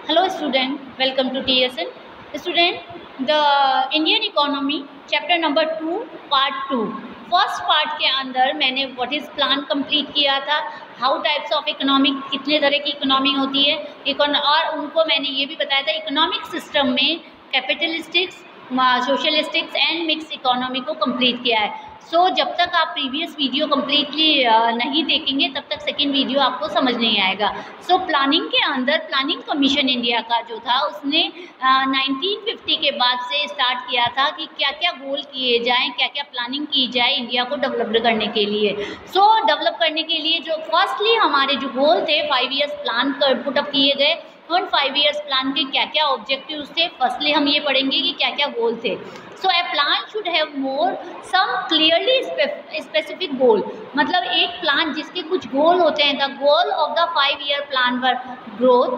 Hello student, welcome to TSN. Student, the Indian economy chapter number 2 part 2 first part के अंदर मैंने what is plan complete किया था, how types of economic, कितने तरह की इकोनॉमी होती है और उनको मैंने ये भी बताया था इकोनॉमिक सिस्टम में कैपिटलिस्टिक्स, सोशलिस्टिक्स एंड मिक्स इकोनॉमी को कंप्लीट किया है। सो जब तक आप प्रीवियस वीडियो कम्प्लीटली नहीं देखेंगे तब तक सेकेंड वीडियो आपको समझ नहीं आएगा। सो प्लानिंग के अंदर प्लानिंग कमीशन इंडिया का जो था उसने 1950 के बाद से स्टार्ट किया था कि क्या क्या गोल किए जाएं, क्या क्या प्लानिंग की जाए इंडिया को डेवलप करने के लिए। सो डेवलप करने के लिए जो फर्स्टली हमारे जो गोल थे 5 ईयर्स प्लान पुटअप किए गए। उन 5 ईयर्स प्लान के क्या क्या ऑब्जेक्टिव्स थे, फर्स्टली हम ये पढ़ेंगे कि क्या क्या गोल थे। So a plan should have more some clearly specific goal, मतलब एक प्लान जिसके कुछ गोल होते हैं। The goal of the 5 year plan were growth,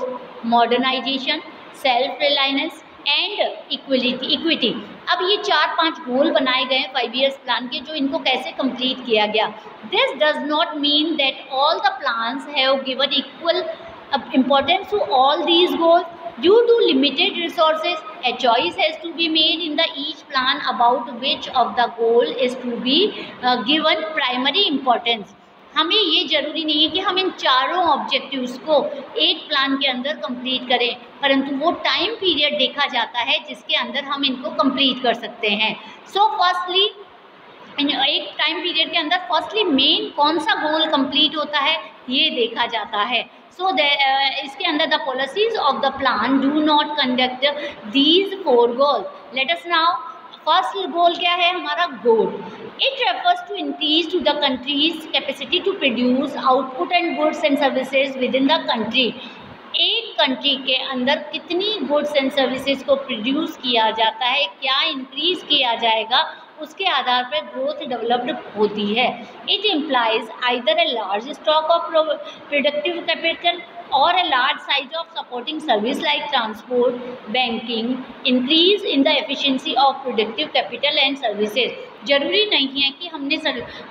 modernisation, self reliance and equity. अब ये 4-5 गोल बनाए गए हैं 5 ईयर्स प्लान के, जो इनको कैसे कंप्लीट किया गया। This does not mean that all the plans have given equal importance to all these goals. Due to limited resources, a choice has to be made in the each plan about which of the goal is to be given primary importance. हमें ये ज़रूरी नहीं है कि हम इन चारों objectives को एक प्लान के अंदर कंप्लीट करें, परंतु वो टाइम पीरियड देखा जाता है जिसके अंदर हम इनको कंप्लीट कर सकते हैं। सो फर्स्टली एक टाइम पीरियड के अंदर फर्स्टली मेन कौन सा गोल कंप्लीट होता है ये देखा जाता है। सो इसके अंदर the policies of the plan do not conduct these 4 goal. Let us now, first goal क्या है हमारा? Growth. It refers to increase to the country's capacity to produce output and goods and services within the country. एक country के अंदर कितनी goods and services को produce किया जाता है, क्या इंक्रीज किया जाएगा, उसके आधार पर ग्रोथ डेवलप्ड होती है। It implies either a large stock of productive capital और a large size of supporting service like transport, banking, increase in the efficiency of productive capital and services. जरूरी नहीं है कि हमने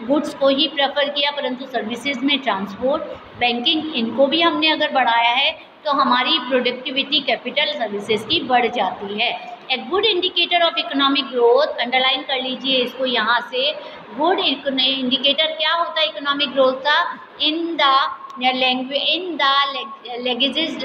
गुड्स को ही प्रेफर किया, परंतु सर्विसेज में ट्रांसपोर्ट, बैंकिंग, इनको भी हमने अगर बढ़ाया है तो हमारी प्रोडक्टिविटी कैपिटल सर्विसेज की बढ़ जाती है। A good indicator of economic growth, underline कर लीजिए इसको यहाँ से। गुड इंडिकेटर क्या होता है इकोनॉमिक ग्रोथ का? In the languages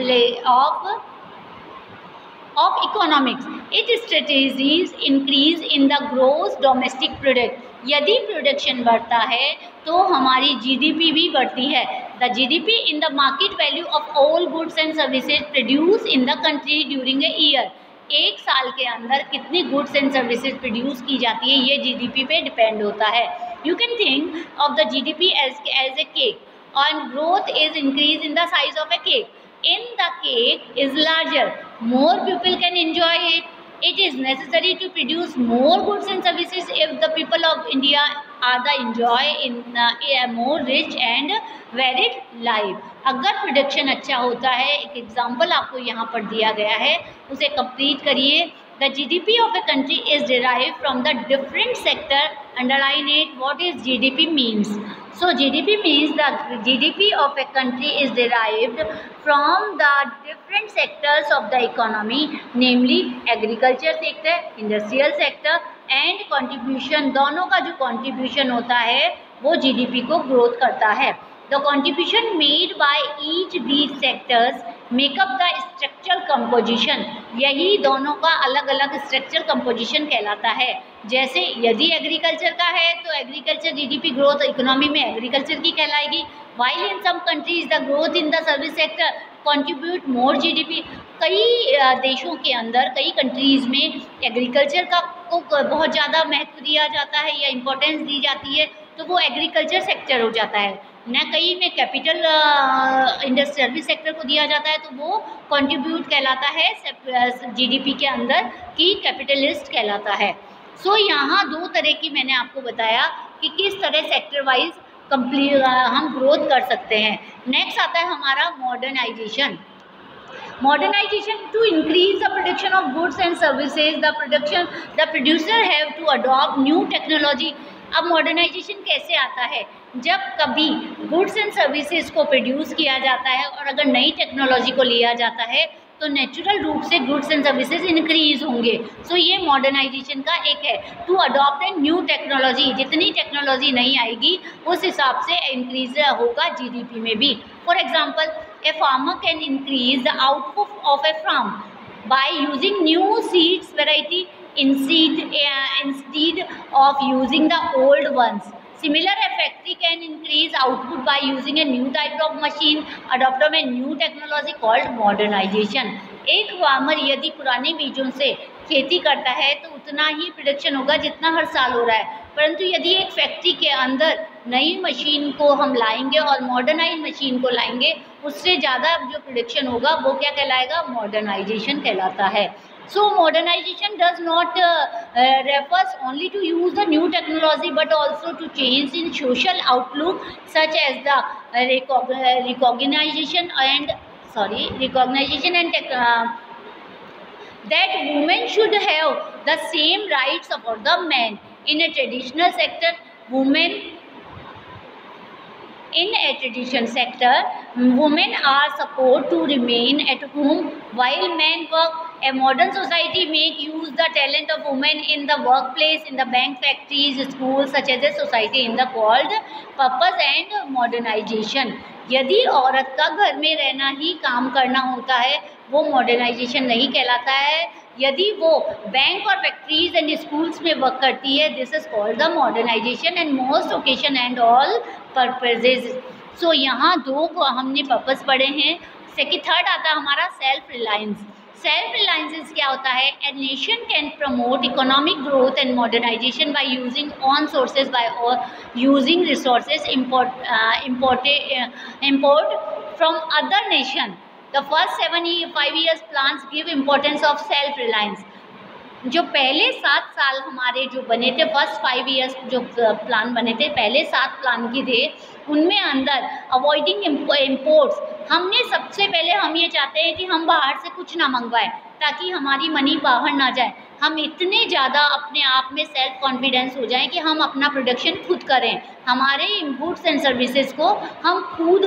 of economics, its strategies increase in the gross domestic product. यदि प्रोडक्शन बढ़ता है तो हमारी जीडीपी भी बढ़ती है। The GDP in the market value of all goods and services produce in the country during a year. एक साल के अंदर कितनी गुड्स एंड सर्विसेज प्रोड्यूस की जाती है ये जीडीपी पे डिपेंड होता है। You can think of the GDP as a cake and growth is increase in the size of a cake. In the cake is larger, more people can enjoy it. It is necessary to produce more goods and services if the people of India are the enjoy in a more rich and varied life. अगर production अच्छा होता है, एक example आपको यहाँ पर दिया गया है, उसे कंप्लीट करिए। The GDP of a country is derived from the different sector. Underline it. What is GDP means? So GDP means the GDP of a country is derived from the different sectors of the economy, namely agriculture sector, industrial sector and contribution। दोनों का जो contribution होता है वो GDP को growth करता है। The contribution made by each these sectors make up the structural composition। यही दोनों का अलग अलग structural composition कहलाता है। जैसे यदि एग्रीकल्चर का है तो एग्रीकल्चर जीडीपी ग्रोथ इकोनॉमी में एग्रीकल्चर की कहलाएगी। while in some countries the growth in the service sector contribute more GDP। कई देशों के अंदर, कई कंट्रीज़ में एग्रीकल्चर का को बहुत ज़्यादा महत्व दिया जाता है या इम्पोर्टेंस दी जाती है, तो वो एग्रीकल्चर सेक्टर हो जाता है। न कई में कैपिटल इंडस्ट्री सर्विस सेक्टर को दिया जाता है तो वो कंट्रीब्यूट कहलाता है जीडीपी के अंदर की कैपिटलिस्ट कहलाता है। सो यहाँ 2 तरह की मैंने आपको बताया कि किस तरह सेक्टर वाइज कंप्लीट हम ग्रोथ कर सकते हैं। नेक्स्ट आता है हमारा modernisation. Modernization to increase the production of goods and services, the producer have to adopt new technology। अब मॉडर्नाइजेशन कैसे आता है? जब कभी गुड्स एंड सर्विसेज को प्रोड्यूस किया जाता है और अगर नई टेक्नोलॉजी को लिया जाता है तो नेचुरल रूप से गुड्स एंड सर्विसेज इंक्रीज होंगे। सो ये मॉडर्नाइजेशन का एक है। To adopt a new technology, जितनी टेक्नोलॉजी नहीं आएगी उस हिसाब से इंक्रीज होगा जीडीपी में भी। For example, a farmer can increase the output of a farm by using new seeds variety instead of using the old ones. Similar, a factory can increase output by using a new type of machine, adopt a new technology called modernization. एक farmer यदि पुराने बीजों से खेती करता है तो उतना ही प्रोडक्शन होगा जितना हर साल हो रहा है, परंतु यदि एक फैक्ट्री के अंदर नई मशीन को हम लाएंगे और मॉडर्नाइज मशीन को लाएंगे, उससे ज़्यादा जो प्रोडक्शन होगा वो क्या कहलाएगा, मॉडर्नाइजेशन कहलाता है। So modernization does not refers only to use the new technology but also to change in social outlook such as the recognition and that women should have the same rights for the men. In a traditional sector, women are supposed to remain at home while men work. A modern society make use the talent of women in the workplace, in the bank, factories, schools, such as a society in the called purpose and modernization. यदि औरत का घर में रहना ही काम करना होता है वो मॉडर्नाइजेशन नहीं कहलाता है। यदि वो बैंक और फैक्ट्रीज एंड स्कूल्स में वर्क करती है, this is called the modernisation and most occasion and all purposes. So यहाँ दो को हमने पर्पस पढ़े हैं। थर्ड आता है हमारा सेल्फ रिलायंस। सेल्फ रिलायंस क्या होता है, a nation can promote economic growth and modernisation by using on sources by और using resources import from other nation. The first 5 years plans give importance of self reliance. जो पहले 7 साल हमारे जो बने थे, फर्स्ट 5 इयर्स जो प्लान बने थे, पहले 7 प्लान की थे, उनमें अंदर अवॉइडिंग इम्पोर्ट्स, हमने सबसे पहले हम ये चाहते हैं कि हम बाहर से कुछ ना मंगवाएं ताकि हमारी मनी बाहर ना जाए। हम इतने ज़्यादा अपने आप में सेल्फ कॉन्फिडेंस हो जाएं कि हम अपना प्रोडक्शन खुद करें, हमारे गुड्स एंड सर्विसेज को हम खुद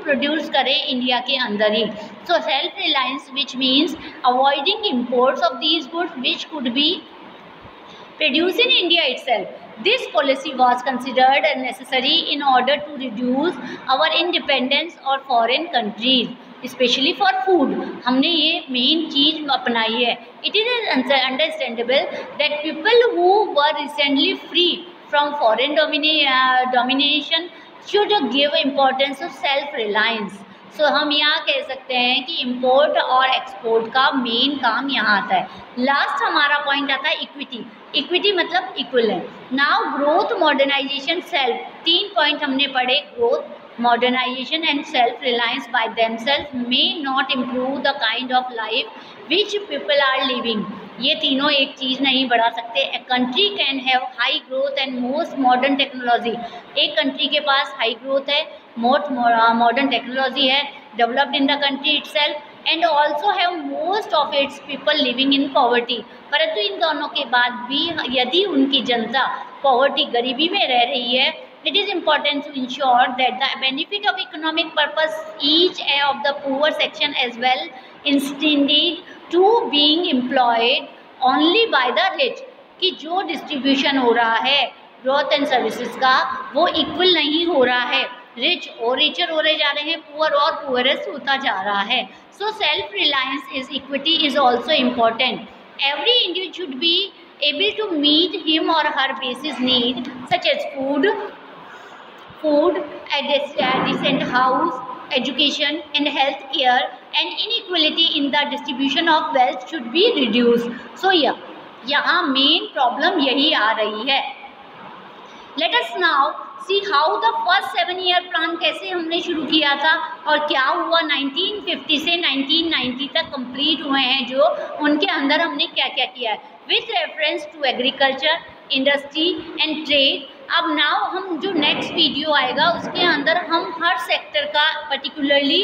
प्रोड्यूस करें इंडिया के अंदर ही। So self reliance which means avoiding imports of these goods which could be produced in India itself. This policy was considered necessary in order to reduce our dependence on foreign countries, especially for food. हमने ये main चीज़ अपनाई है। It is understandable that people who were recently free from foreign domination should give importance to self-reliance. सो हम यहाँ कह सकते हैं कि इम्पोर्ट और एक्सपोर्ट का मेन काम यहाँ आता है। लास्ट हमारा पॉइंट आता है इक्विटी। इक्विटी मतलब इक्वल है। Now growth, modernisation, self, 3 point हमने पढ़े। Growth, modernization and self-reliance by themselves may not improve the kind of life which people are living. ये तीनों एक चीज़ नहीं बढ़ा सकते। A country can have high growth and most modern technology. एक country के पास हाई ग्रोथ है, most modern technology है, developed in the country itself and also have most of its people living in poverty. परंतु इन दोनों के बाद भी यदि उनकी जनता पॉवर्टी, गरीबी में रह रही है, it is important to ensure that the benefit of economic purpose each of the poor section as well instead to being employed only by the rich, कि जो डिस्ट्रीब्यूशन हो रहा है ग्रोथ एंड सर्विसेज का वो इक्वल नहीं हो रहा है। रिच और रिचर हो रहे जा रहे हैं, पुअर और पुअरेस्ट होता जा रहा है। सो self Reliance is equity is also important. Every individual should be able to meet him or her basic need such as food, a decent house, education and health care, and inequality in the distribution of wealth should be reduced. So यहाँ main problem यही आ रही है। Let us now see how the first 7-year plan कैसे हमने शुरू किया था और क्या हुआ 1950 से 1990 तक कंप्लीट हुए हैं, जो उनके अंदर हमने क्या क्या किया है with reference to agriculture, industry and trade. अब नाउ हम जो नेक्स्ट वीडियो आएगा उसके अंदर हम हर सेक्टर का पर्टिकुलरली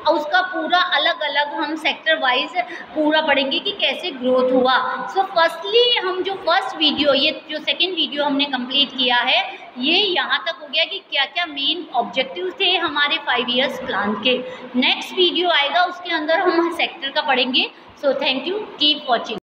उसका पूरा अलग अलग हम सेक्टर वाइज पूरा पढ़ेंगे कि कैसे ग्रोथ हुआ। सो फर्स्टली हम जो फर्स्ट वीडियो, ये जो सेकंड वीडियो हमने कंप्लीट किया है ये यहाँ तक हो गया कि क्या क्या मेन ऑब्जेक्टिव थे हमारे 5 ईयर्स प्लान के। नेक्स्ट वीडियो आएगा उसके अंदर हम सेक्टर का पढ़ेंगे। So thank you, keep watching.